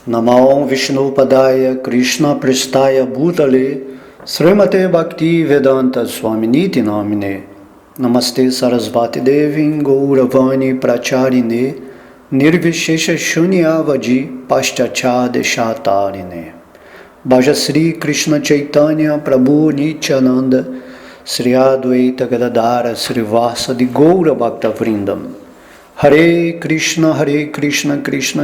Namo Vishnu Padaya Krishna Pristaya Bhutale Srimate Bhakti Vedanta Swaminiti Namine Namaste Sarasvati Devin Gauravani Pracharine Nirvishesha Shunyavadi Pashtacha Deshatarine Bhaja Sri Krishna Chaitanya Prabhu Nityananda Sri Advaita Gadadara Srivasa de Gaura Bhakta Vrindam Hare Krishna Krishna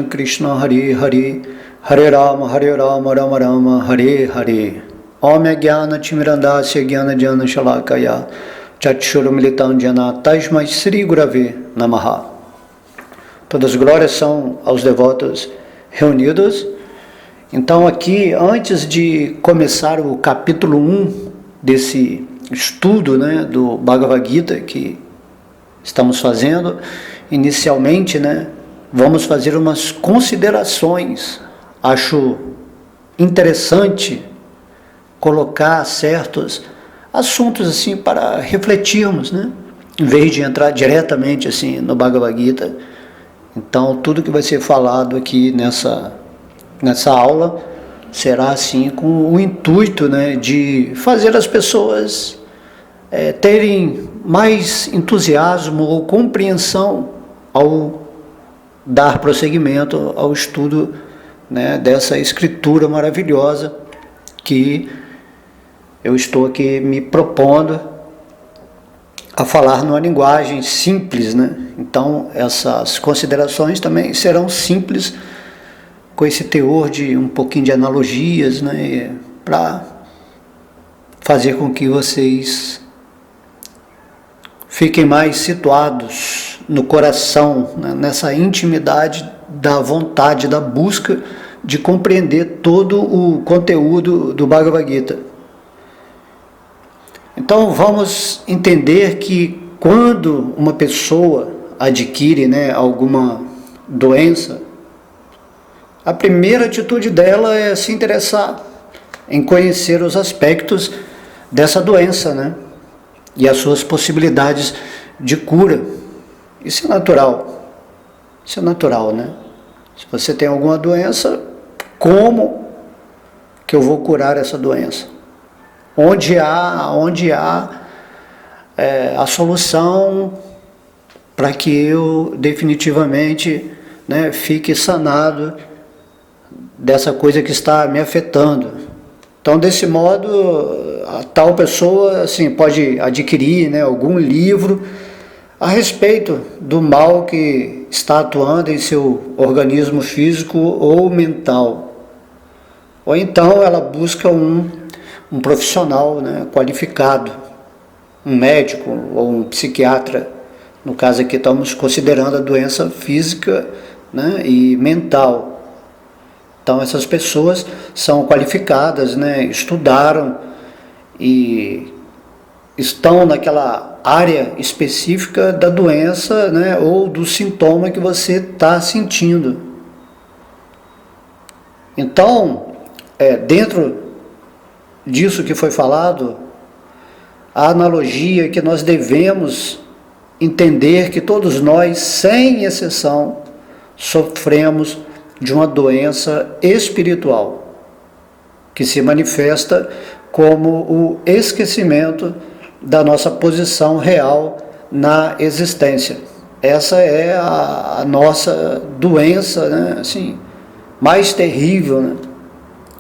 Krishna Hare Hare Hare Rama Rama Rama Hare Hare Om Jnana Timirandasya Jnana Jnana Shalakaya Chakshura Militam Jnana Tasmai Sri Gurave Namaha. Todas as glórias são aos devotos reunidos. Então aqui, antes de começar o capítulo 1 desse estudo, do Bhagavad Gita que estamos fazendo, inicialmente, vamos fazer umas considerações. Acho interessante colocar certos assuntos assim para refletirmos, em vez de entrar diretamente assim no Bhagavad Gita. Então, tudo que vai ser falado aqui nessa aula será assim com o intuito, de fazer as pessoas terem mais entusiasmo ou compreensão ao dar prosseguimento ao estudo dessa escritura maravilhosa que eu estou aqui me propondo a falar numa linguagem simples, Então, essas considerações também serão simples, com esse teor de um pouquinho de analogias, para fazer com que vocês fiquem mais situados no coração, nessa intimidade da vontade, da busca de compreender todo o conteúdo do Bhagavad Gita. Então vamos entender que quando uma pessoa adquire alguma doença, a primeira atitude dela é se interessar em conhecer os aspectos dessa doença, e as suas possibilidades de cura. Isso é natural. Isso é natural, Se você tem alguma doença, como que eu vou curar essa doença? Onde há a solução para que eu definitivamente fique sanado dessa coisa que está me afetando. Então, desse modo, a tal pessoa assim, pode adquirir algum livro a respeito do mal que está atuando em seu organismo físico ou mental. Ou então ela busca um profissional qualificado, um médico ou um psiquiatra. No caso aqui estamos considerando a doença física e mental. Então essas pessoas são qualificadas, estudaram e estão naquela área específica da doença, ou do sintoma que você está sentindo. Então, dentro disso que foi falado, a analogia que nós devemos entender que todos nós, sem exceção, sofremos de uma doença espiritual, que se manifesta como o esquecimento da nossa posição real na existência. Essa é a nossa doença, assim, mais terrível,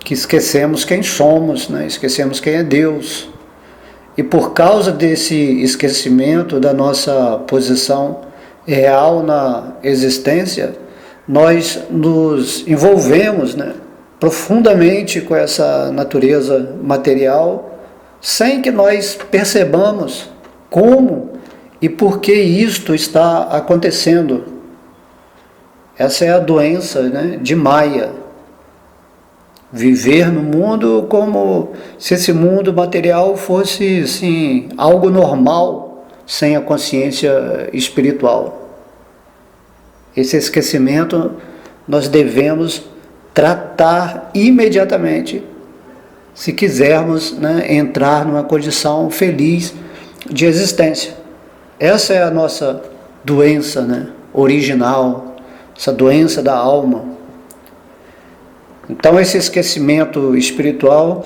que esquecemos quem somos, esquecemos quem é Deus. E por causa desse esquecimento da nossa posição real na existência, nós nos envolvemos profundamente com essa natureza material, sem que nós percebamos como e por que isto está acontecendo. Essa é a doença de Maya. Viver no mundo como se esse mundo material fosse assim, algo normal, sem a consciência espiritual. Esse esquecimento nós devemos tratar imediatamente, se quisermos entrar numa condição feliz de existência. Essa é a nossa doença original, essa doença da alma. Então esse esquecimento espiritual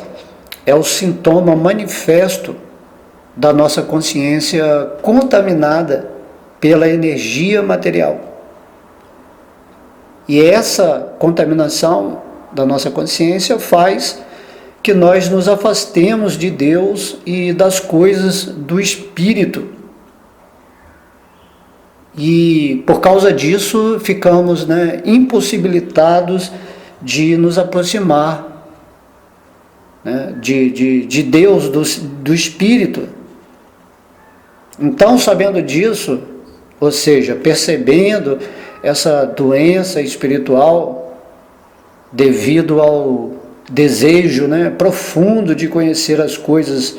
é o sintoma manifesto da nossa consciência contaminada pela energia material. E essa contaminação da nossa consciência faz que nós nos afastemos de Deus e das coisas do Espírito. E por causa disso ficamos, impossibilitados de nos aproximar, de Deus, do Espírito. Então, sabendo disso, ou seja, percebendo essa doença espiritual devido ao desejo profundo de conhecer as coisas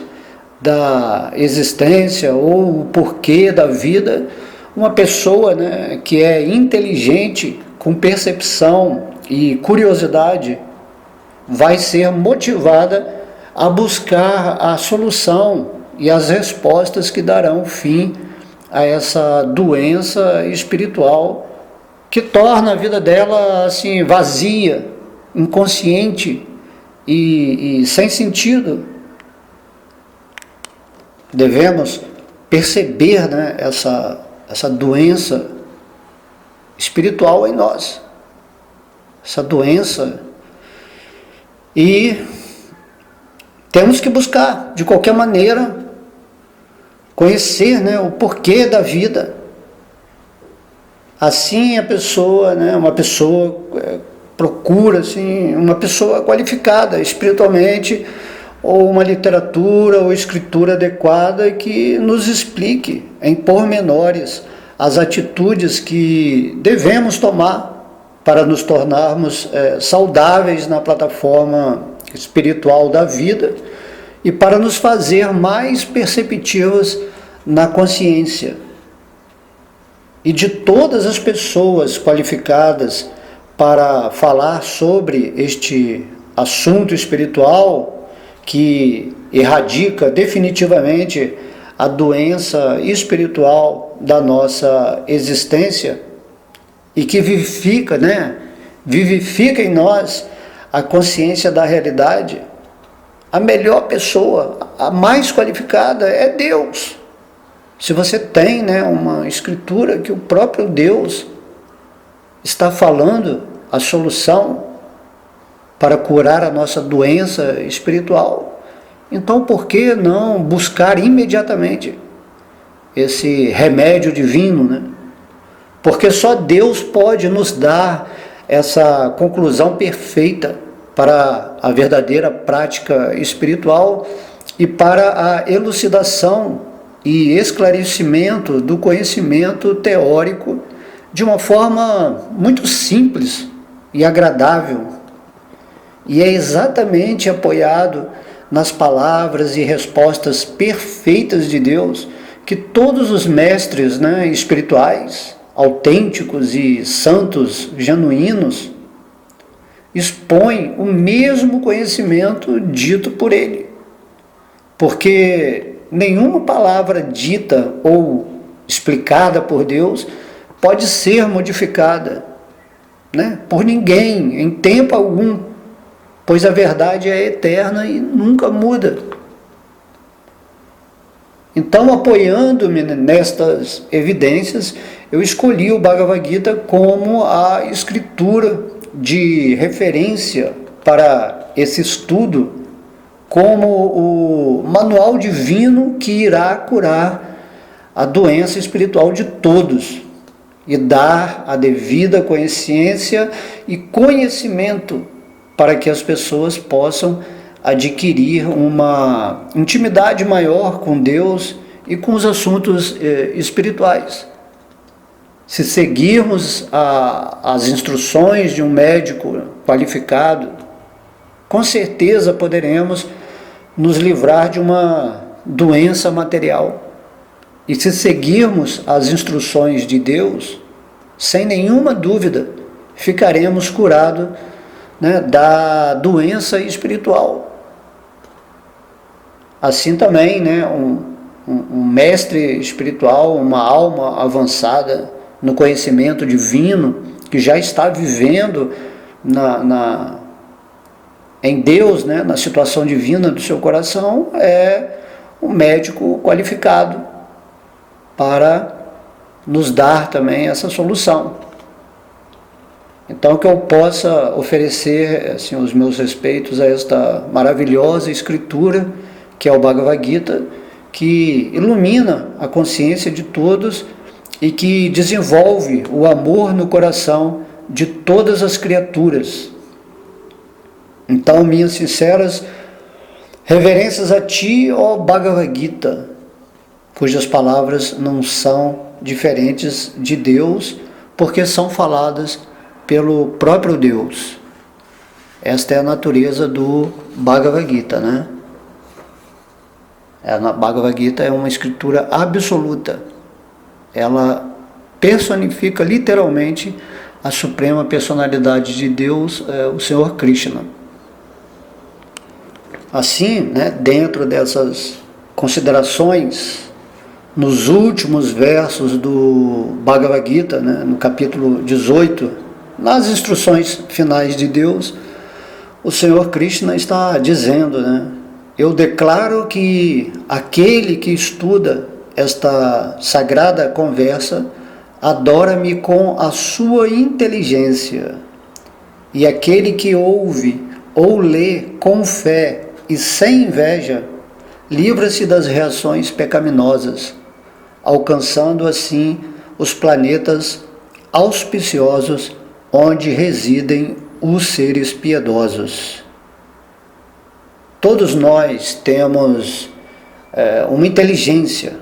da existência ou o porquê da vida, uma pessoa que é inteligente, com percepção e curiosidade, vai ser motivada a buscar a solução e as respostas que darão fim a essa doença espiritual que torna a vida dela assim vazia, inconsciente e sem sentido. Devemos perceber essa doença espiritual em nós, essa doença, e temos que buscar de qualquer maneira conhecer o porquê da vida. Assim a pessoa, uma pessoa procura assim, uma pessoa qualificada espiritualmente, ou uma literatura ou escritura adequada que nos explique em pormenores as atitudes que devemos tomar para nos tornarmos saudáveis na plataforma espiritual da vida e para nos fazer mais perceptivos na consciência. E de todas as pessoas qualificadas para falar sobre este assunto espiritual que erradica definitivamente a doença espiritual da nossa existência e que vivifica em nós a consciência da realidade, a melhor pessoa, a mais qualificada é Deus. Se você tem uma escritura que o próprio Deus está falando a solução para curar a nossa doença espiritual, então por que não buscar imediatamente esse remédio divino, Porque só Deus pode nos dar essa conclusão perfeita para a verdadeira prática espiritual e para a elucidação e esclarecimento do conhecimento teórico de uma forma muito simples e agradável. E é exatamente apoiado nas palavras e respostas perfeitas de Deus que todos os mestres espirituais, autênticos e santos genuínos, expõem o mesmo conhecimento dito por ele. Porque nenhuma palavra dita ou explicada por Deus pode ser modificada por ninguém, em tempo algum, pois a verdade é eterna e nunca muda. Então, apoiando-me nestas evidências, eu escolhi o Bhagavad Gita como a escritura de referência para esse estudo, como o manual divino que irá curar a doença espiritual de todos e dar a devida consciência e conhecimento para que as pessoas possam adquirir uma intimidade maior com Deus e com os assuntos espirituais. Se seguirmos as instruções de um médico qualificado, com certeza poderemos nos livrar de uma doença material. E se seguirmos as instruções de Deus, sem nenhuma dúvida, ficaremos curados da doença espiritual. Assim também, um mestre espiritual, uma alma avançada no conhecimento divino, que já está vivendo em Deus, né, na situação divina do seu coração, é um médico qualificado para nos dar também essa solução. Então, que eu possa oferecer assim, os meus respeitos a esta maravilhosa escritura, que é o Bhagavad Gita, que ilumina a consciência de todos e que desenvolve o amor no coração de todas as criaturas. Então, minhas sinceras reverências a ti, ó Bhagavad Gita, cujas palavras não são diferentes de Deus, porque são faladas pelo próprio Deus. Esta é a natureza do Bhagavad Gita, né? A Bhagavad Gita é uma escritura absoluta. Ela personifica literalmente a suprema personalidade de Deus, o Senhor Krishna. Assim, né, dentro dessas considerações, nos últimos versos do Bhagavad Gita, né, no capítulo 18, nas instruções finais de Deus, o Senhor Krishna está dizendo, né, eu declaro que aquele que estuda esta sagrada conversa adora-me com a sua inteligência, e aquele que ouve ou lê com fé e sem inveja, livra-se das reações pecaminosas, alcançando assim os planetas auspiciosos onde residem os seres piedosos. Todos nós temos uma inteligência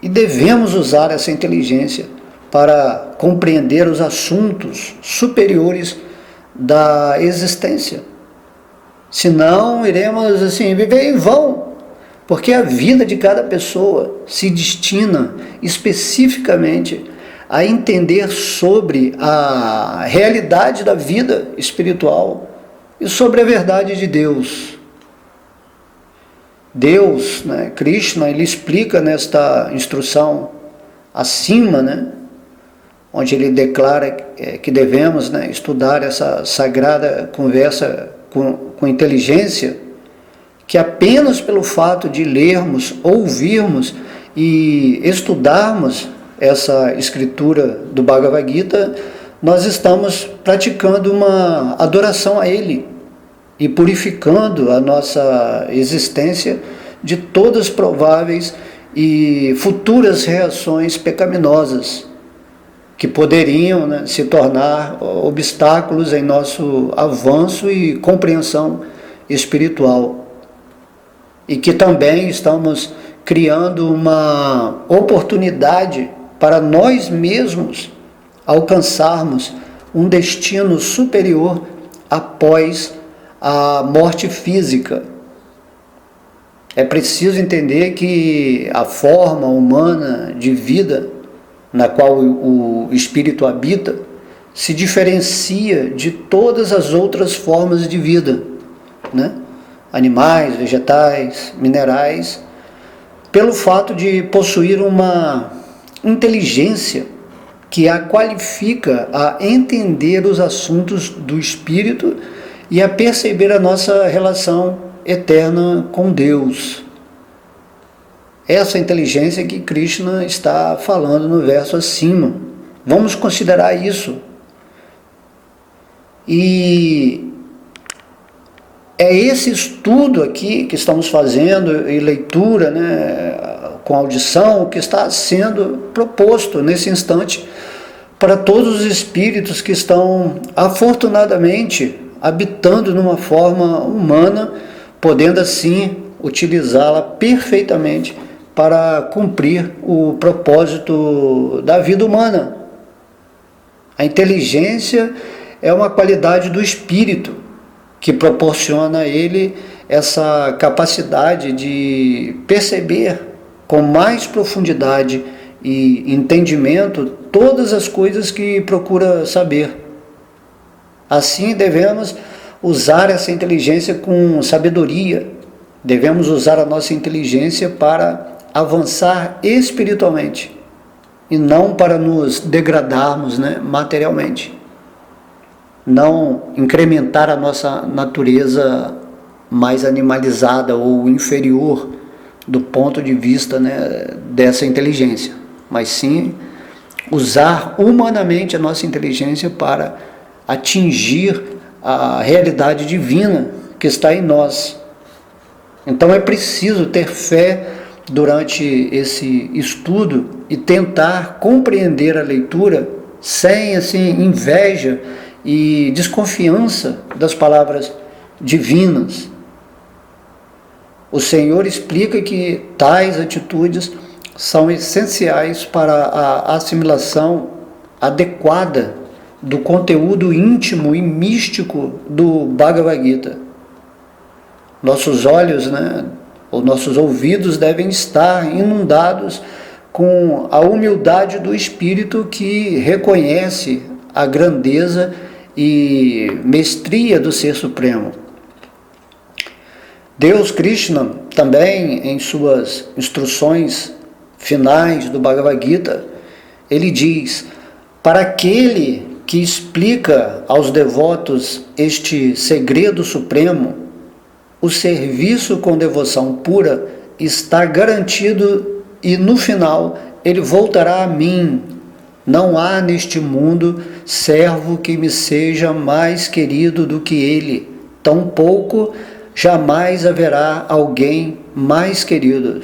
e devemos usar essa inteligência para compreender os assuntos superiores da existência. Senão, iremos assim, viver em vão, porque a vida de cada pessoa se destina especificamente a entender sobre a realidade da vida espiritual e sobre a verdade de Deus. Deus, né, Krishna, ele explica nesta instrução acima, né, onde ele declara que devemos, né, estudar essa sagrada conversa com inteligência, que apenas pelo fato de lermos, ouvirmos e estudarmos essa escritura do Bhagavad Gita, nós estamos praticando uma adoração a Ele e purificando a nossa existência de todas prováveis e futuras reações pecaminosas que poderiam, né, se tornar obstáculos em nosso avanço e compreensão espiritual. E que também estamos criando uma oportunidade para nós mesmos alcançarmos um destino superior após a morte física. É preciso entender que a forma humana de vida na qual o espírito habita se diferencia de todas as outras formas de vida, né? Animais, vegetais, minerais, pelo fato de possuir uma inteligência que a qualifica a entender os assuntos do espírito e a perceber a nossa relação eterna com Deus. Essa inteligência que Krishna está falando no verso acima. Vamos considerar isso. E é esse estudo aqui que estamos fazendo, e leitura, né, com audição, que está sendo proposto nesse instante para todos os espíritos que estão afortunadamente habitando numa forma humana, podendo assim utilizá-la perfeitamente para cumprir o propósito da vida humana. A inteligência é uma qualidade do espírito que proporciona a ele essa capacidade de perceber com mais profundidade e entendimento todas as coisas que procura saber. Assim devemos usar essa inteligência com sabedoria, devemos usar a nossa inteligência para avançar espiritualmente e não para nos degradarmos, né, materialmente. não incrementar a nossa natureza mais animalizada ou inferior do ponto de vista, né, dessa inteligência, mas sim usar humanamente a nossa inteligência para atingir a realidade divina que está em nós. Então é preciso ter fé durante esse estudo e tentar compreender a leitura sem assim inveja e desconfiança das palavras divinas. O Senhor explica que tais atitudes são essenciais para a assimilação adequada do conteúdo íntimo e místico do Bhagavad Gita. Nossos olhos, né, ou nossos ouvidos devem estar inundados com a humildade do espírito que reconhece a grandeza e mestria do Ser Supremo. Deus Krishna, também em suas instruções finais do Bhagavad Gita, ele diz: para aquele que explica aos devotos este segredo supremo, o serviço com devoção pura está garantido e no final ele voltará a mim. Não há neste mundo servo que me seja mais querido do que ele, tampouco jamais haverá alguém mais querido.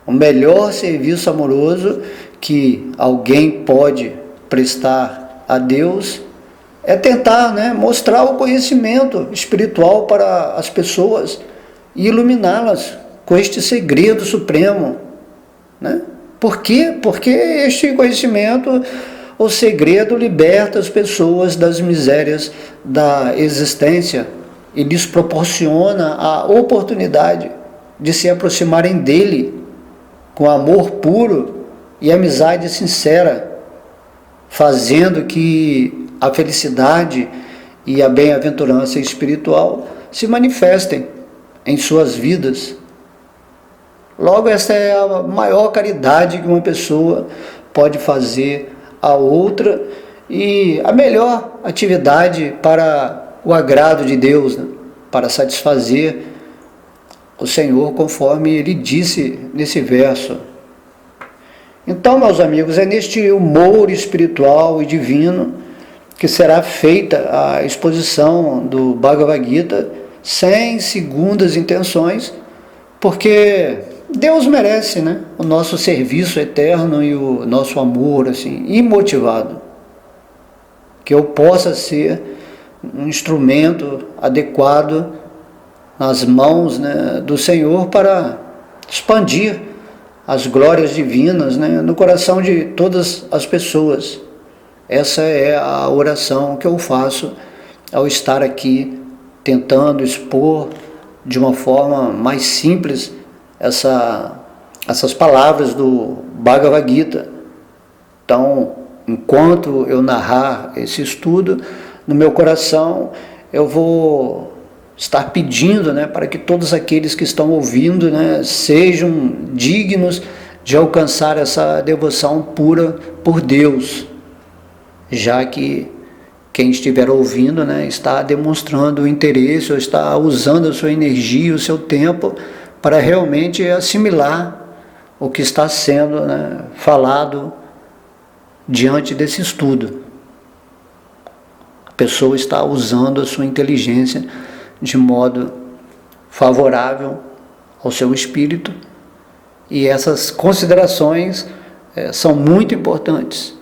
O melhor serviço amoroso que alguém pode prestar a Deus é tentar, né, mostrar o conhecimento espiritual para as pessoas e iluminá-las com este segredo supremo, né? Por quê? Porque este conhecimento, o segredo, liberta as pessoas das misérias da existência e lhes proporciona a oportunidade de se aproximarem dele com amor puro e amizade sincera, fazendo que a felicidade e a bem-aventurança espiritual se manifestem em suas vidas. Logo, essa é a maior caridade que uma pessoa pode fazer a outra e a melhor atividade para o agrado de Deus, né? Para satisfazer o Senhor, conforme ele disse nesse verso. Então, meus amigos, é neste humor espiritual e divino que será feita a exposição do Bhagavad Gita sem segundas intenções, porque Deus merece, né, o nosso serviço eterno e o nosso amor assim, imotivado. Que eu possa ser um instrumento adequado nas mãos, né, do Senhor para expandir as glórias divinas, né, no coração de todas as pessoas. Essa é a oração que eu faço ao estar aqui tentando expor de uma forma mais simples essas palavras do Bhagavad Gita. Então, enquanto eu narrar esse estudo, no meu coração eu vou estar pedindo, né, para que todos aqueles que estão ouvindo, né, sejam dignos de alcançar essa devoção pura por Deus, já que quem estiver ouvindo, né, está demonstrando o interesse, ou está usando a sua energia, o seu tempo, para realmente assimilar o que está sendo, né, falado diante desse estudo. A pessoa está usando a sua inteligência de modo favorável ao seu espírito, e essas considerações são muito importantes.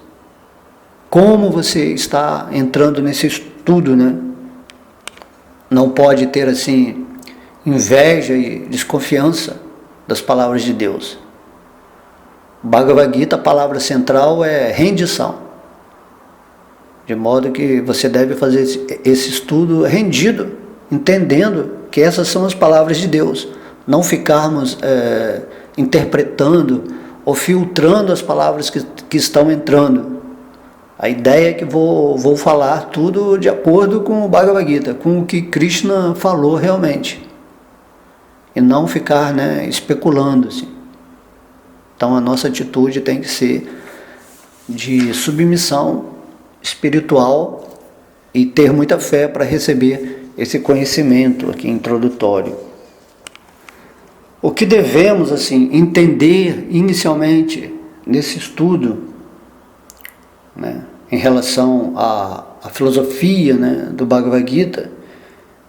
Como você está entrando nesse estudo, né? Não pode ter assim inveja e desconfiança das palavras de Deus. Bhagavad Gita, a palavra central é rendição, de modo que você deve fazer esse estudo rendido, entendendo que essas são as palavras de Deus, não ficarmos interpretando ou filtrando as palavras que estão entrando. A ideia é que vou falar tudo de acordo com o Bhagavad Gita, com o que Krishna falou realmente, e não ficar, né, especulando assim. Então a nossa atitude tem que ser de submissão espiritual e ter muita fé para receber esse conhecimento aqui introdutório. O que devemos assim entender inicialmente nesse estudo, né, em relação à filosofia, né, do Bhagavad Gita,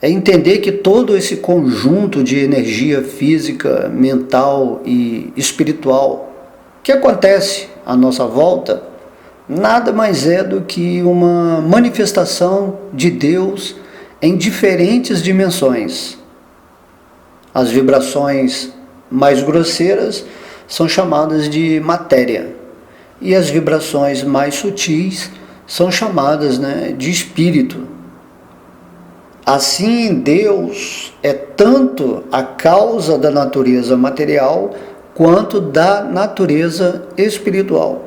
é entender que todo esse conjunto de energia física, mental e espiritual que acontece à nossa volta nada mais é do que uma manifestação de Deus em diferentes dimensões. As vibrações mais grosseiras são chamadas de matéria e as vibrações mais sutis são chamadas, né, de espírito. Assim, Deus é tanto a causa da natureza material quanto da natureza espiritual,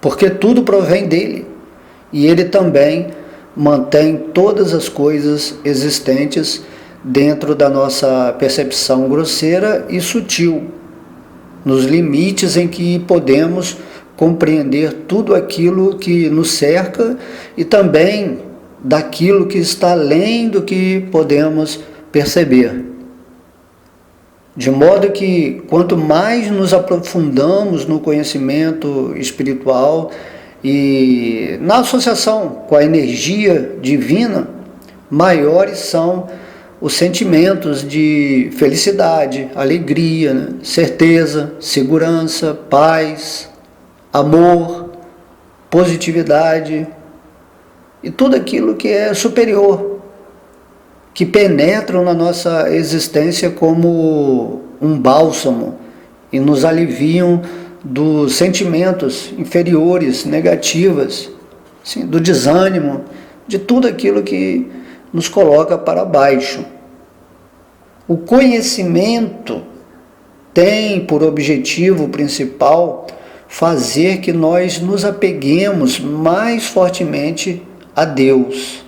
porque tudo provém dele e ele também mantém todas as coisas existentes dentro da nossa percepção grosseira e sutil, nos limites em que podemos compreender tudo aquilo que nos cerca e também daquilo que está além do que podemos perceber. De modo que quanto mais nos aprofundamos no conhecimento espiritual e na associação com a energia divina, maiores são os sentimentos de felicidade, alegria, né? Certeza, segurança, paz, amor, positividade e tudo aquilo que é superior, que penetram na nossa existência como um bálsamo e nos aliviam dos sentimentos inferiores, negativas, assim, do desânimo, de tudo aquilo que nos coloca para baixo. O conhecimento tem por objetivo principal fazer que nós nos apeguemos mais fortemente a Deus.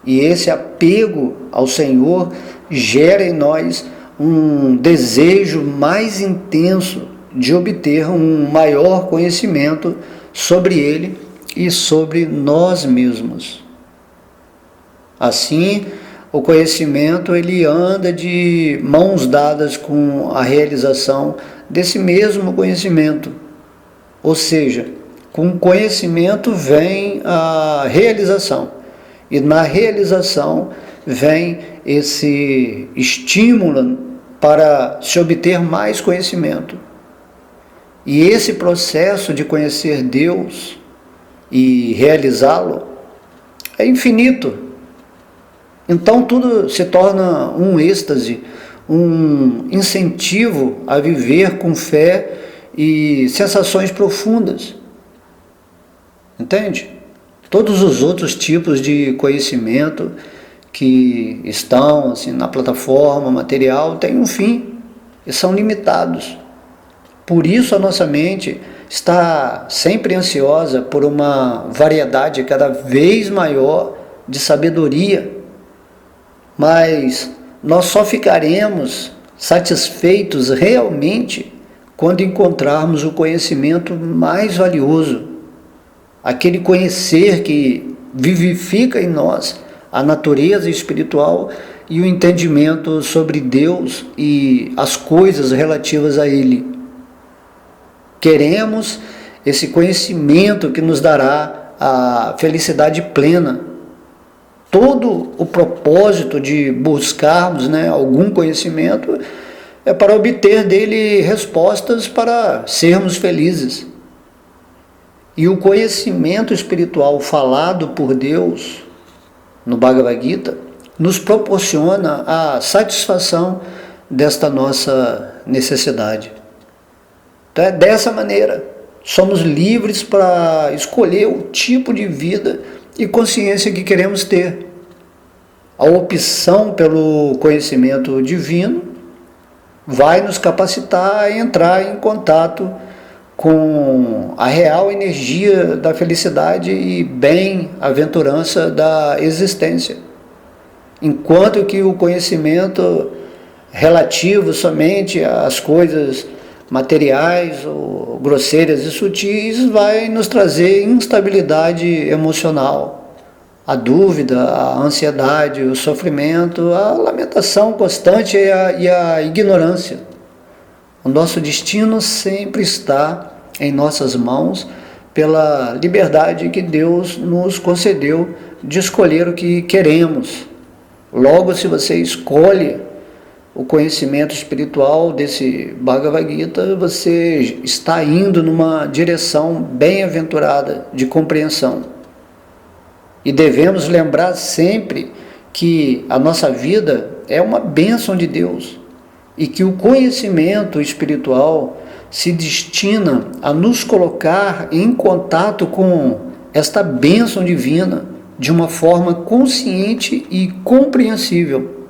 E esse apego ao Senhor gera em nós um desejo mais intenso de obter um maior conhecimento sobre Ele e sobre nós mesmos. Assim, o conhecimento ele anda de mãos dadas com a realização desse mesmo conhecimento. Ou seja, com o conhecimento vem a realização. E na realização vem esse estímulo para se obter mais conhecimento. E esse processo de conhecer Deus e realizá-lo é infinito. Então tudo se torna um êxtase, um incentivo a viver com fé e sensações profundas. Entende? Todos os outros tipos de conhecimento que estão assim, na plataforma material têm um fim e são limitados. Por isso a nossa mente está sempre ansiosa por uma variedade cada vez maior de sabedoria. Mas nós só ficaremos satisfeitos realmente quando encontrarmos o conhecimento mais valioso, aquele conhecer que vivifica em nós a natureza espiritual e o entendimento sobre Deus e as coisas relativas a Ele. Queremos esse conhecimento que nos dará a felicidade plena. Todo o propósito de buscarmos, né, algum conhecimento é para obter dele respostas para sermos felizes. E o conhecimento espiritual falado por Deus no Bhagavad Gita nos proporciona a satisfação desta nossa necessidade. Então é dessa maneira, somos livres para escolher o tipo de vida e consciência que queremos ter. A opção pelo conhecimento divino vai nos capacitar a entrar em contato com a real energia da felicidade e bem-aventurança da existência. Enquanto que o conhecimento relativo somente às coisas materiais ou grosseiras e sutis, vai nos trazer instabilidade emocional, a dúvida, a ansiedade, o sofrimento, a lamentação constante e a ignorância. O nosso destino sempre está em nossas mãos pela liberdade que Deus nos concedeu de escolher o que queremos. Logo, se você escolhe o conhecimento espiritual desse Bhagavad Gita, você está indo numa direção bem-aventurada de compreensão. E devemos lembrar sempre que a nossa vida é uma bênção de Deus e que o conhecimento espiritual se destina a nos colocar em contato com esta bênção divina de uma forma consciente e compreensível.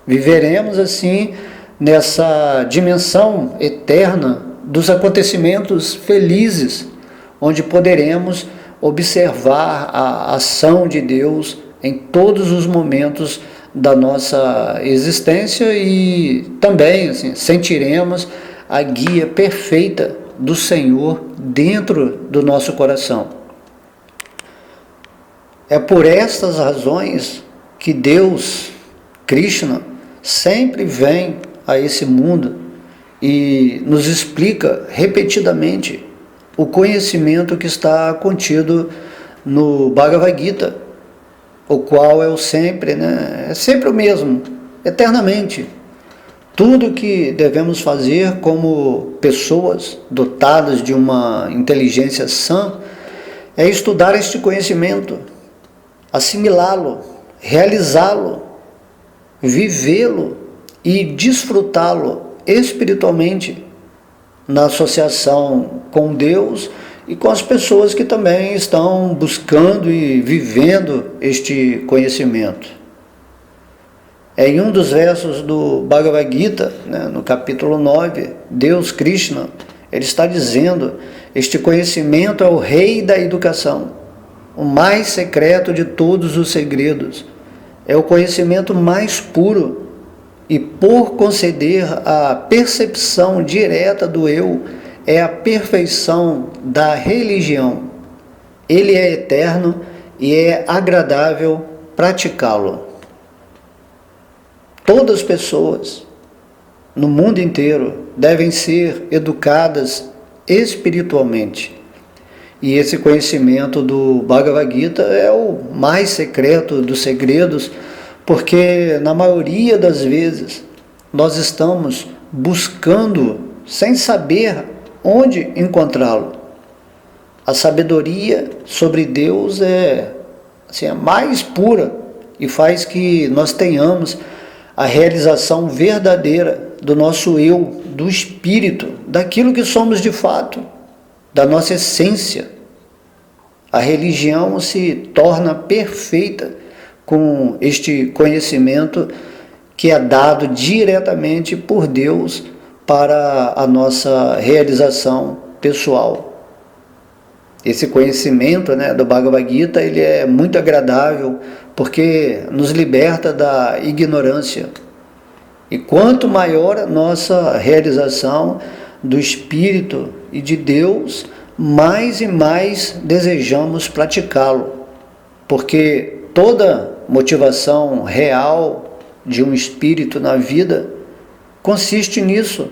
Viveremos assim nessa dimensão eterna dos acontecimentos felizes, onde poderemos observar a ação de Deus em todos os momentos da nossa existência e também assim, sentiremos a guia perfeita do Senhor dentro do nosso coração. É por estas razões que Deus, Krishna, sempre vem a esse mundo e nos explica repetidamente o conhecimento que está contido no Bhagavad Gita, o qual é sempre o mesmo, eternamente. Tudo que devemos fazer como pessoas dotadas de uma inteligência sã é estudar este conhecimento, assimilá-lo, realizá-lo, vivê-lo e desfrutá-lo espiritualmente na associação com Deus e com as pessoas que também estão buscando e vivendo este conhecimento. Em um dos versos do Bhagavad Gita, no capítulo 9, Deus, Krishna, ele está dizendo: este conhecimento é o rei da educação, o mais secreto de todos os segredos, é o conhecimento mais puro e, por conceder a percepção direta do eu, é a perfeição da religião. Ele é eterno e é agradável praticá-lo. Todas as pessoas no mundo inteiro devem ser educadas espiritualmente. E esse conhecimento do Bhagavad Gita é o mais secreto dos segredos, porque na maioria das vezes nós estamos buscando sem saber onde encontrá-lo. A sabedoria sobre Deus é a mais pura e faz que nós tenhamos a realização verdadeira do nosso eu, do espírito, daquilo que somos de fato, da nossa essência. A religião se torna perfeita com este conhecimento que é dado diretamente por Deus para a nossa realização pessoal. Esse conhecimento do Bhagavad Gita, ele é muito agradável porque nos liberta da ignorância. E quanto maior a nossa realização do Espírito e de Deus, mais e mais desejamos praticá-lo. Porque toda motivação real de um espírito na vida consiste nisso,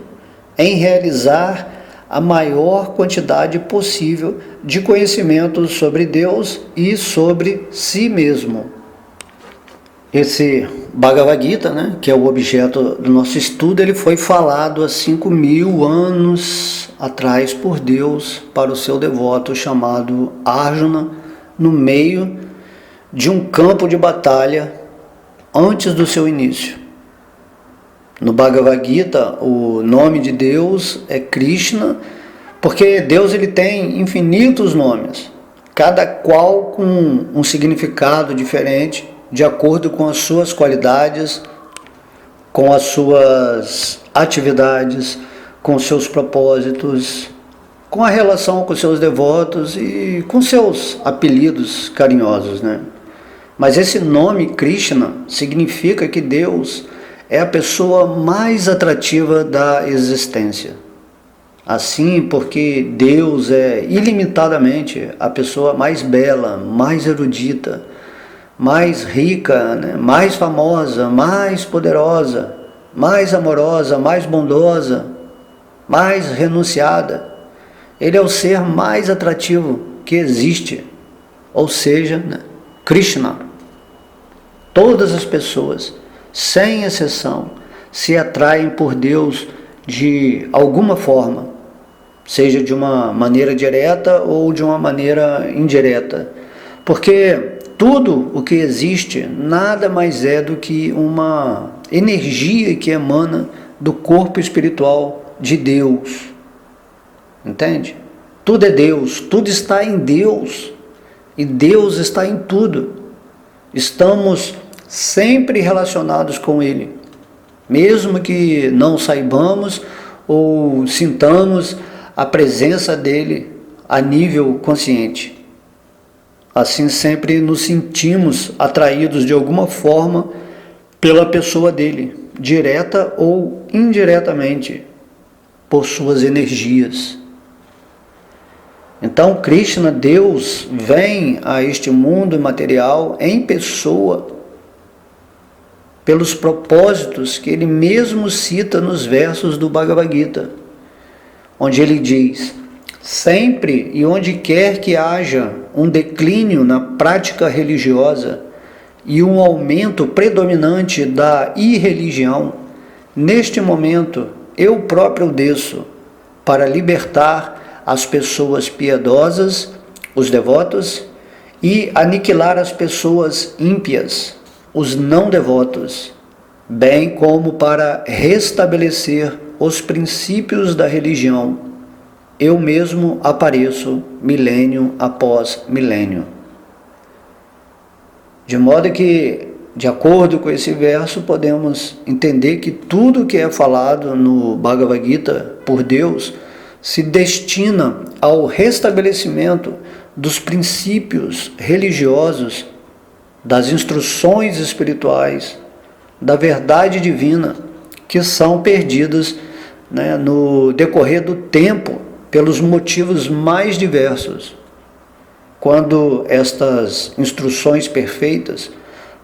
em realizar a maior quantidade possível de conhecimento sobre Deus e sobre si mesmo. Esse Bhagavad Gita, que é o objeto do nosso estudo, ele foi falado há 5.000 anos atrás por Deus para o seu devoto chamado Arjuna, no meio de um campo de batalha antes do seu início. No Bhagavad Gita, o nome de Deus é Krishna, porque Deus ele tem infinitos nomes, cada qual com um significado diferente, de acordo com as suas qualidades, com as suas atividades, com seus propósitos, com a relação com seus devotos e com seus apelidos carinhosos, Mas esse nome Krishna significa que Deus é a pessoa mais atrativa da existência. Assim, porque Deus é ilimitadamente a pessoa mais bela, mais erudita, mais rica, né? Mais famosa, mais poderosa, mais amorosa, mais bondosa, mais renunciada. Ele é o ser mais atrativo que existe, ou seja, né? Krishna. Todas as pessoas, sem exceção, se atraem por Deus de alguma forma, seja de uma maneira direta ou de uma maneira indireta, porque tudo o que existe nada mais é do que uma energia que emana do corpo espiritual de Deus, entende? Tudo é Deus, tudo está em Deus, e Deus está em tudo. Estamos sempre relacionados com Ele, mesmo que não saibamos ou sintamos a presença dele a nível consciente. Assim sempre nos sentimos atraídos de alguma forma pela pessoa dele, direta ou indiretamente, por suas energias. Então Krishna, Deus, vem a este mundo material em pessoa, pelos propósitos que ele mesmo cita nos versos do Bhagavad Gita, onde ele diz: sempre e onde quer que haja um declínio na prática religiosa e um aumento predominante da irreligião, neste momento eu próprio desço para libertar as pessoas piedosas, os devotos, e aniquilar as pessoas ímpias, os não devotos, bem como para restabelecer os princípios da religião. Eu mesmo apareço milênio após milênio. De modo que, de acordo com esse verso, podemos entender que tudo que é falado no Bhagavad Gita por Deus se destina ao restabelecimento dos princípios religiosos, das instruções espirituais, da verdade divina, que são perdidas, né, no decorrer do tempo, pelos motivos mais diversos. Quando estas instruções perfeitas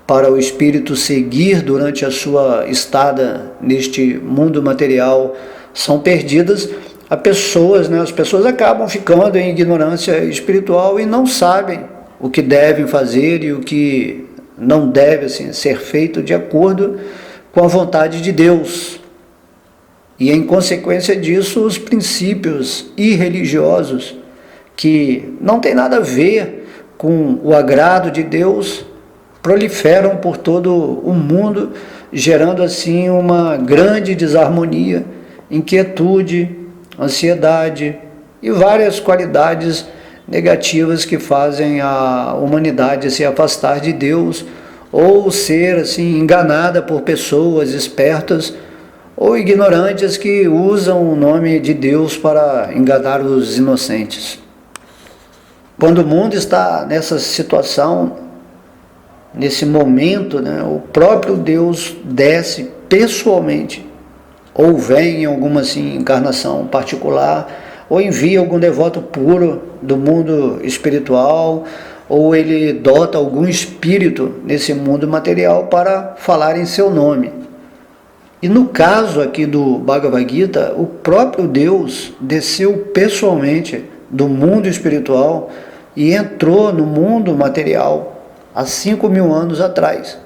para o espírito seguir durante a sua estada neste mundo material são perdidas, as pessoas acabam ficando em ignorância espiritual e não sabem o que devem fazer e o que não deve ser feito de acordo com a vontade de Deus. E em consequência disso, os princípios irreligiosos, que não tem nada a ver com o agrado de Deus, proliferam por todo o mundo, gerando assim uma grande desarmonia, inquietude, ansiedade e várias qualidades negativas que fazem a humanidade se afastar de Deus ou ser assim enganada por pessoas espertas ou ignorantes que usam o nome de Deus para enganar os inocentes. Quando o mundo está nessa situação, nesse momento, né, o próprio Deus desce pessoalmente, ou vem em alguma encarnação particular, ou envia algum devoto puro do mundo espiritual, ou ele dota algum espírito nesse mundo material para falar em seu nome. E no caso aqui do Bhagavad Gita, o próprio Deus desceu pessoalmente do mundo espiritual e entrou no mundo material há 5.000 anos atrás.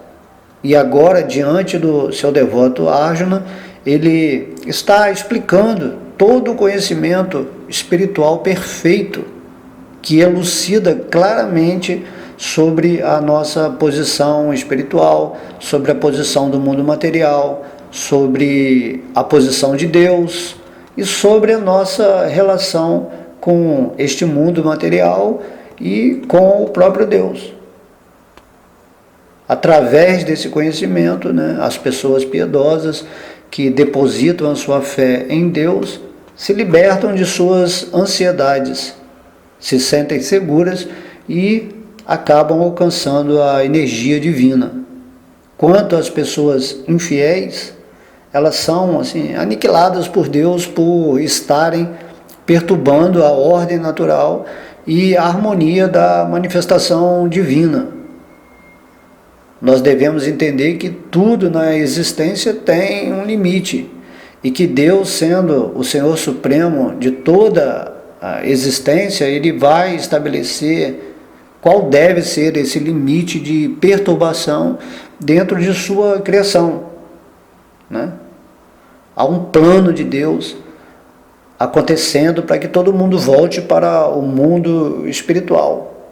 E agora, diante do seu devoto Arjuna, ele está explicando todo o conhecimento espiritual perfeito que elucida claramente sobre a nossa posição espiritual, sobre a posição do mundo material, sobre a posição de Deus e sobre a nossa relação com este mundo material e com o próprio Deus. Através desse conhecimento, né, as pessoas piedosas que depositam a sua fé em Deus se libertam de suas ansiedades, se sentem seguras e acabam alcançando a energia divina. Quanto às pessoas infiéis, elas são aniquiladas por Deus por estarem perturbando a ordem natural e a harmonia da manifestação divina. Nós devemos entender que tudo na existência tem um limite e que Deus, sendo o Senhor Supremo de toda a existência, Ele vai estabelecer qual deve ser esse limite de perturbação dentro de sua criação, né? Há um plano de Deus acontecendo para que todo mundo volte para o mundo espiritual.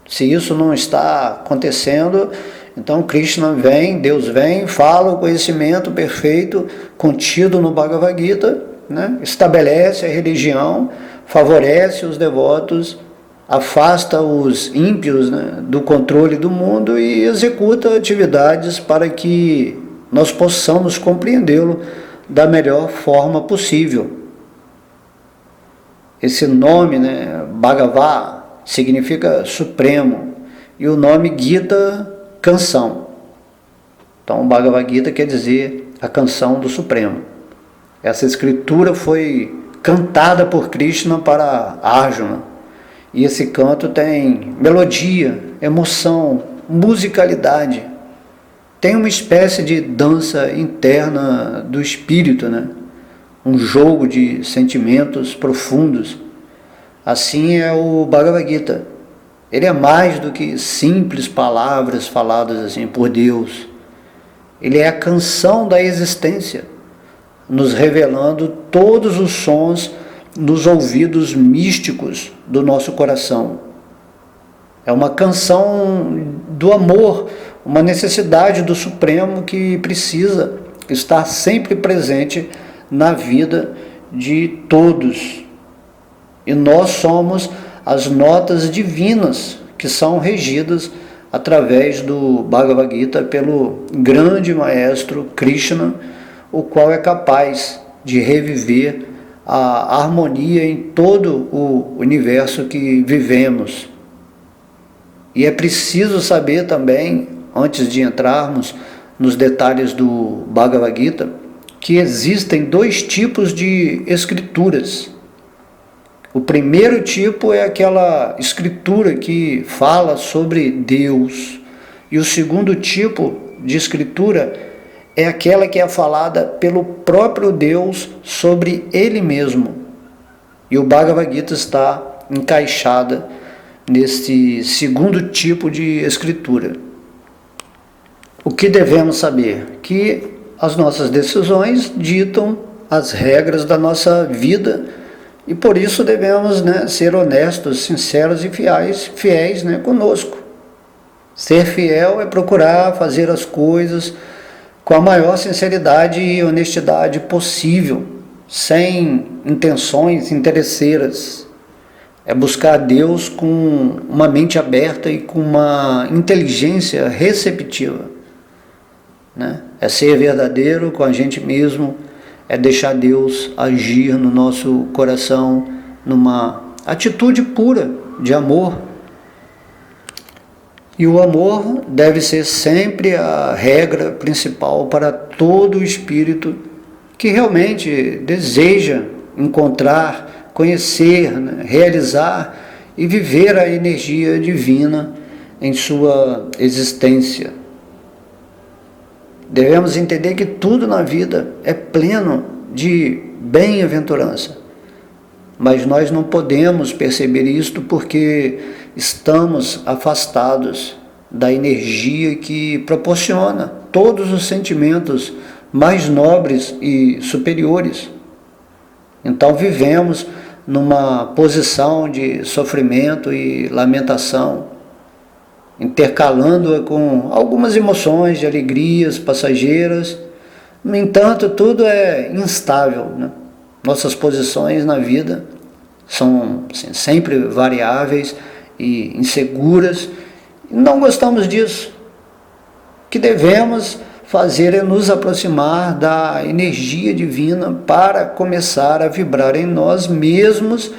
Se isso não está acontecendo, então Krishna vem, Deus vem, fala o conhecimento perfeito contido no Bhagavad Gita, né? Estabelece a religião, favorece os devotos, afasta os ímpios, né, do controle do mundo e executa atividades para que nós possamos compreendê-lo da melhor forma possível. Esse nome, né, Bhagavad, significa supremo, e o nome Gita, canção. Então, Bhagavad Gita quer dizer a canção do Supremo. Essa escritura foi cantada por Krishna para Arjuna. E esse canto tem melodia, emoção, musicalidade. Tem uma espécie de dança interna do espírito, né? Um jogo de sentimentos profundos. Assim é o Bhagavad Gita. Ele é mais do que simples palavras faladas assim por Deus. Ele é a canção da existência, nos revelando todos os sons nos ouvidos místicos do nosso coração. É uma canção do amor, uma necessidade do Supremo que precisa estar sempre presente na vida de todos. E nós somos as notas divinas que são regidas através do Bhagavad Gita pelo grande maestro Krishna, o qual é capaz de reviver a harmonia em todo o universo que vivemos. E é preciso saber também, antes de entrarmos nos detalhes do Bhagavad Gita, que existem dois tipos de escrituras. O primeiro tipo é aquela escritura que fala sobre Deus, e o segundo tipo de escritura é aquela que é falada pelo próprio Deus sobre Ele mesmo. E o Bhagavad Gita está encaixada nesse segundo tipo de escritura. O que devemos saber? Que as nossas decisões ditam as regras da nossa vida e por isso devemos, né, ser honestos, sinceros e fiéis, né, conosco. Ser fiel é procurar fazer as coisas com a maior sinceridade e honestidade possível, sem intenções interesseiras. É buscar a Deus com uma mente aberta e com uma inteligência receptiva, né? É ser verdadeiro com a gente mesmo, é deixar Deus agir no nosso coração numa atitude pura de amor. E o amor deve ser sempre a regra principal para todo o espírito que realmente deseja encontrar, conhecer, né, realizar e viver a energia divina em sua existência. Devemos entender que tudo na vida é pleno de bem-aventurança, mas nós não podemos perceber isto porque estamos afastados da energia que proporciona todos os sentimentos mais nobres e superiores. Então vivemos numa posição de sofrimento e lamentação, intercalando-a com algumas emoções de alegrias passageiras. No entanto, tudo é instável, né? Nossas posições na vida são assim, sempre variáveis e inseguras. Não gostamos disso. O que devemos fazer é nos aproximar da energia divina para começar a vibrar em nós mesmos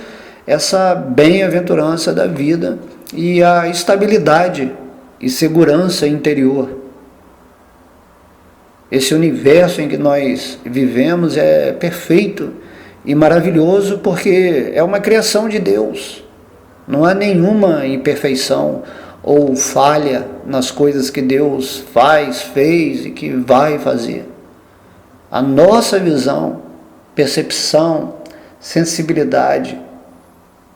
essa bem-aventurança da vida e a estabilidade e segurança interior. Esse universo em que nós vivemos é perfeito e maravilhoso porque é uma criação de Deus. Não há nenhuma imperfeição ou falha nas coisas que Deus faz, fez e que vai fazer. A nossa visão, percepção, sensibilidade,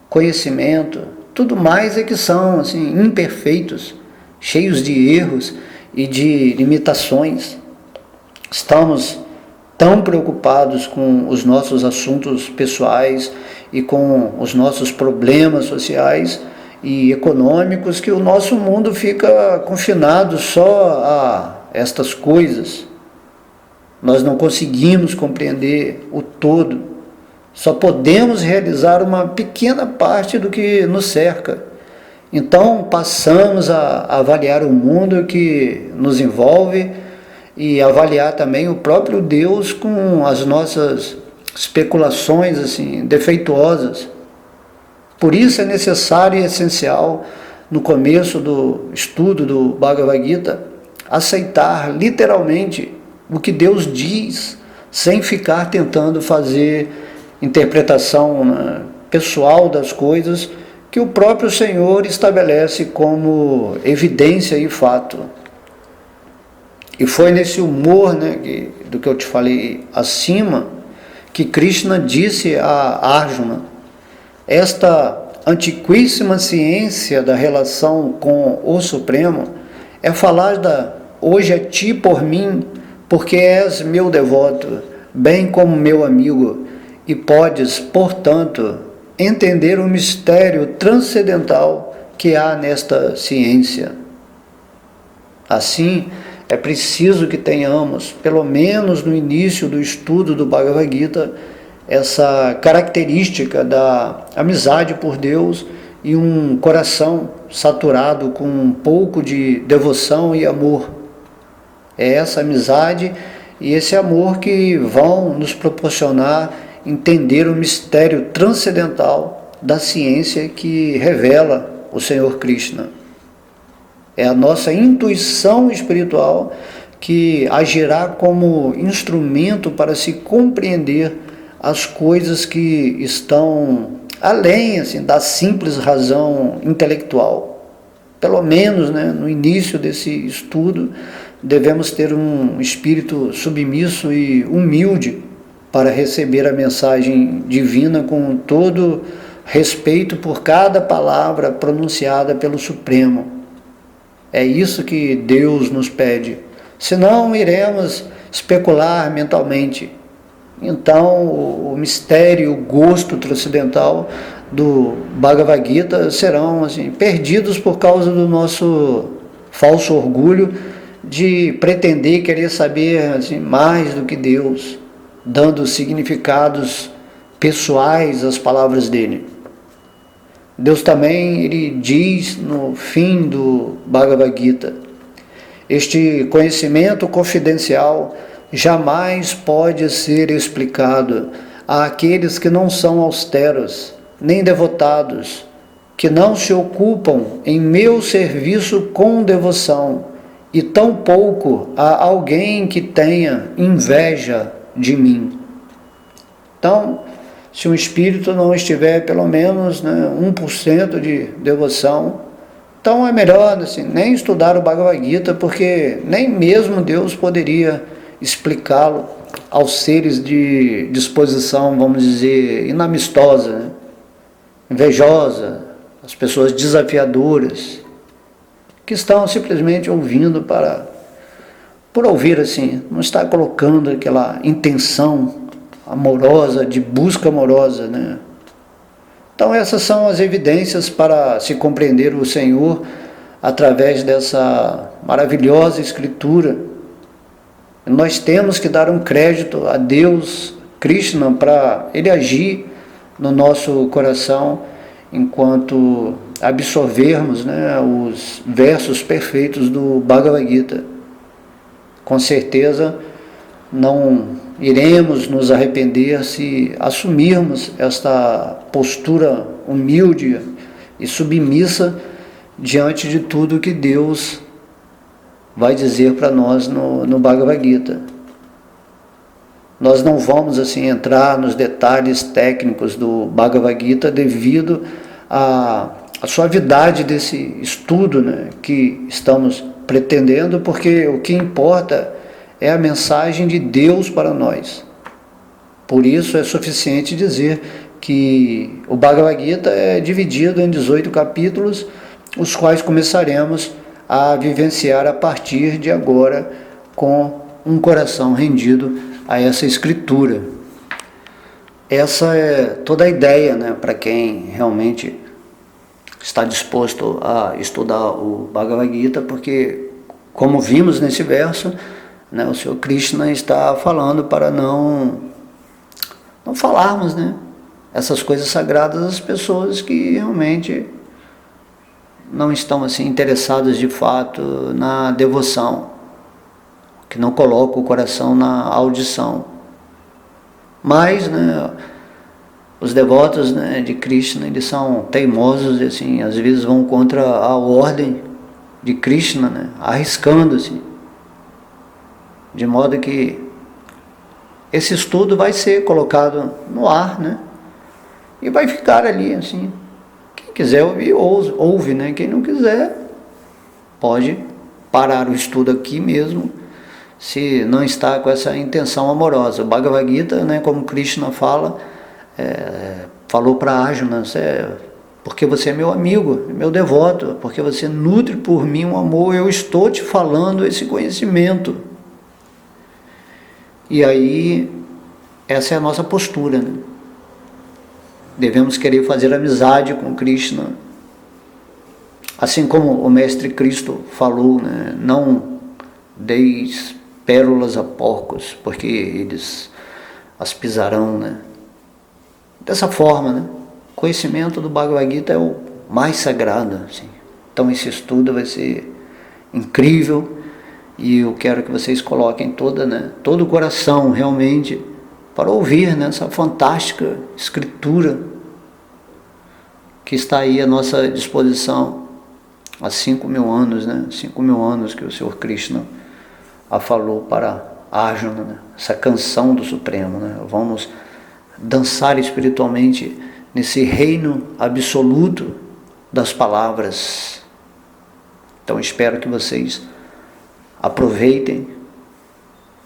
conhecimento, tudo mais é que são assim, imperfeitos, cheios de erros e de limitações. Estamos tão preocupados com os nossos assuntos pessoais e com os nossos problemas sociais e econômicos que o nosso mundo fica confinado só a estas coisas. Nós não conseguimos compreender o todo, só podemos realizar uma pequena parte do que nos cerca. Então passamos a avaliar o mundo que nos envolve e avaliar também o próprio Deus com as nossas especulações assim, defeituosas. Por isso é necessário e essencial, no começo do estudo do Bhagavad Gita, aceitar literalmente o que Deus diz, sem ficar tentando fazer interpretação pessoal das coisas que o próprio Senhor estabelece como evidência e fato. E foi nesse humor, do que eu te falei acima, que Krishna disse a Arjuna: esta antiquíssima ciência da relação com o Supremo é falada hoje a ti por mim, porque és meu devoto, bem como meu amigo, e podes, portanto, entender o mistério transcendental que há nesta ciência. Assim, é preciso que tenhamos, pelo menos no início do estudo do Bhagavad Gita, essa característica da amizade por Deus e um coração saturado com um pouco de devoção e amor. É essa amizade e esse amor que vão nos proporcionar entender o mistério transcendental da ciência que revela o Senhor Krishna. É a nossa intuição espiritual que agirá como instrumento para se compreender as coisas que estão além assim, da simples razão intelectual. Pelo menos no início desse estudo, devemos ter um espírito submisso e humilde para receber a mensagem divina com todo respeito por cada palavra pronunciada pelo Supremo. É isso que Deus nos pede. Senão iremos especular mentalmente. Então o mistério, o gosto transcendental do Bhagavad Gita serão assim, perdidos por causa do nosso falso orgulho de pretender querer saber assim, mais do que Deus, dando significados pessoais às palavras dele. Deus também ele diz no fim do Bhagavad Gita: este conhecimento confidencial jamais pode ser explicado àqueles que não são austeros, nem devotados, que não se ocupam em meu serviço com devoção, e tampouco a alguém que tenha inveja de mim. Então, se um espírito não estiver pelo menos 1% de devoção, então é melhor assim, nem estudar o Bhagavad Gita, porque nem mesmo Deus poderia explicá-lo aos seres de disposição, vamos dizer, inamistosa, invejosa, as pessoas desafiadoras, que estão simplesmente ouvindo por ouvir assim, não está colocando aquela intenção amorosa, de busca amorosa, Então essas são as evidências para se compreender o Senhor através dessa maravilhosa escritura. Nós temos que dar um crédito a Deus, Krishna, para Ele agir no nosso coração enquanto absorvermos os versos perfeitos do Bhagavad Gita. Com certeza não iremos nos arrepender se assumirmos esta postura humilde e submissa diante de tudo que Deus vai dizer para nós no Bhagavad Gita. Nós não vamos assim entrar nos detalhes técnicos do Bhagavad Gita devido à suavidade desse estudo, né, que estamos pretendendo, porque o que importa é a mensagem de Deus para nós. Por isso é suficiente dizer que o Bhagavad Gita é dividido em 18 capítulos, os quais começaremos a vivenciar a partir de agora com um coração rendido a essa escritura. Essa é toda a ideia, né, para quem realmente está disposto a estudar o Bhagavad Gita, porque, como vimos nesse verso, né, o Senhor Krishna está falando para não falarmos, né, essas coisas sagradas às pessoas que realmente não estão assim interessadas de fato na devoção, que não colocam o coração na audição. Mas, né, os devotos, né, de Krishna, eles são teimosos e assim, às vezes vão contra a ordem de Krishna, né, arriscando-se, de modo que esse estudo vai ser colocado no ar, né, e vai ficar ali assim. Quem quiser ouvir, ouve, né? Quem não quiser, pode parar o estudo aqui mesmo, se não está com essa intenção amorosa. O Bhagavad Gita, né, como Krishna fala, falou para Arjuna, porque você é meu amigo, meu devoto, porque você nutre por mim um amor, eu estou te falando esse conhecimento. E aí, essa é a nossa postura, né? Devemos querer fazer amizade com Krishna, assim como o Mestre Cristo falou, né? Não deis pérolas a porcos, porque eles as pisarão, né? Dessa forma, né? O conhecimento do Bhagavad Gita é o mais sagrado, assim. Então esse estudo vai ser incrível e eu quero que vocês coloquem todo o coração realmente para ouvir, né, essa fantástica escritura que está aí à nossa disposição há 5.000 anos, né? 5.000 anos que o Senhor Krishna a falou para Arjuna, né? Essa canção do Supremo, né? Vamos dançar espiritualmente nesse reino absoluto das palavras. Então espero que vocês aproveitem,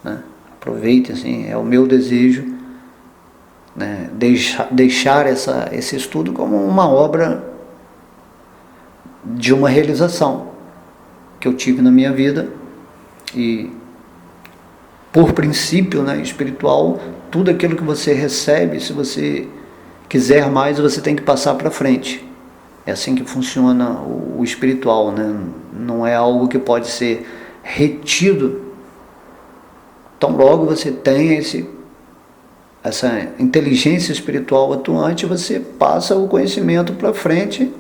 né? Aproveitem, assim, é o meu desejo, né? Deixar esse estudo como uma obra de uma realização que eu tive na minha vida e, por princípio, né, espiritual, tudo aquilo que você recebe, se você quiser mais, você tem que passar para frente. É assim que funciona o espiritual, né? Não é algo que pode ser retido. Então, logo você tem essa inteligência espiritual atuante, você passa o conhecimento para frente,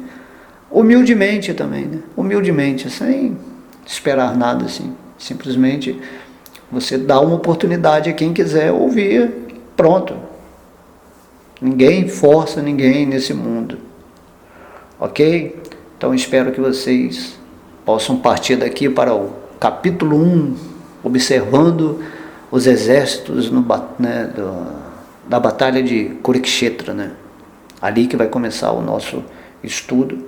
humildemente também, né? Humildemente, sem esperar nada assim. Simplesmente você dá uma oportunidade a quem quiser ouvir, pronto. Ninguém força ninguém nesse mundo. Ok? Então espero que vocês possam partir daqui para o capítulo 1, observando os exércitos da batalha de Kurukshetra, né? Ali que vai começar o nosso estudo.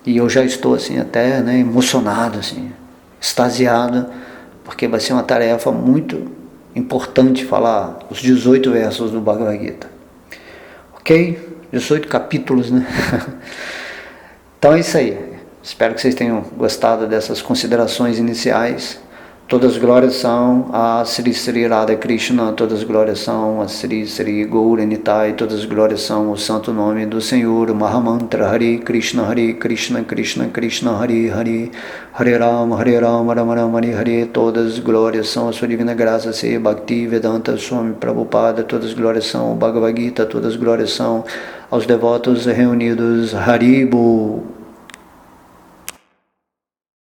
E eu já estou assim até, né, emocionado, assim, extasiado, porque vai ser uma tarefa muito importante falar os 18 versos do Bhagavad Gita. Ok? 18 capítulos, né? Então é isso aí. Espero que vocês tenham gostado dessas considerações iniciais. Todas as glórias são a Sri Sri Radha Krishna, todas as glórias são a Sri Sri Gaura Nitai, todas as glórias são o santo nome do Senhor, o Mahamantra Hare Krishna, Krishna Krishna, Hare Hare, Hare Rama, Rama Rama, Hare Hare, todas as glórias são a sua divina graça, se Bhakti Vedanta Swami Prabhupada, todas as glórias são o Bhagavad Gita, todas as glórias são aos devotos reunidos, Haribo.